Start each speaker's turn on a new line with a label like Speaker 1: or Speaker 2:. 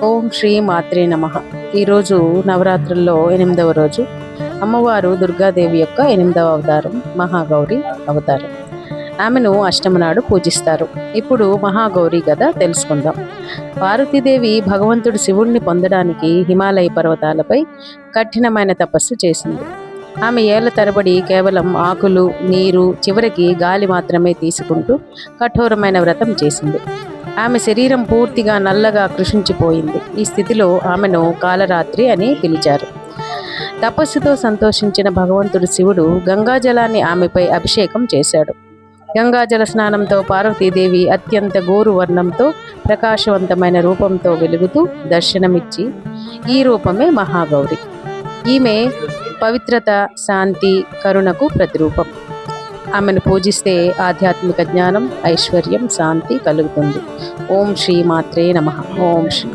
Speaker 1: ఓం శ్రీ మాత్రే నమః. ఈరోజు నవరాత్రుల్లో 8వ రోజు. అమ్మవారు దుర్గాదేవి యొక్క 8వ అవతారం మహాగౌరి అవతారం. ఆమెను అష్టమి నాడు పూజిస్తారు. ఇప్పుడు మహాగౌరి కథ తెలుసుకుందాం. పార్వతీదేవి భగవంతుడు శివుణ్ణి పొందడానికి హిమాలయ పర్వతాలపై కఠినమైన తపస్సు చేసింది. ఆమె ఏళ్ల తరబడి కేవలం ఆకులు, నీరు, చివరికి గాలి మాత్రమే తీసుకుంటూ కఠోరమైన వ్రతం చేసింది. ఆమె శరీరం పూర్తిగా నల్లగా కృషించిపోయింది. ఈ స్థితిలో ఆమెను కాలరాత్రి అని పిలిచారు. తపస్సుతో సంతోషించిన భగవంతుడు శివుడు గంగాజలాన్ని ఆమెపై అభిషేకం చేశాడు. గంగాజల స్నానంతో పార్వతీదేవి అత్యంత గోరు వర్ణంతో ప్రకాశవంతమైన రూపంతో వెలుగుతూ దర్శనమిచ్చి ఈ రూపమే మహాగౌరి. ఈమె పవిత్రత, శాంతి, కరుణకు ప్రతిరూపం. ఆమెను పూజిస్తే ఆధ్యాత్మిక జ్ఞానం, ఐశ్వర్యం, శాంతి కలుగుతుంది. ఓం శ్రీ మాత్రే నమః. ఓం శ్రీ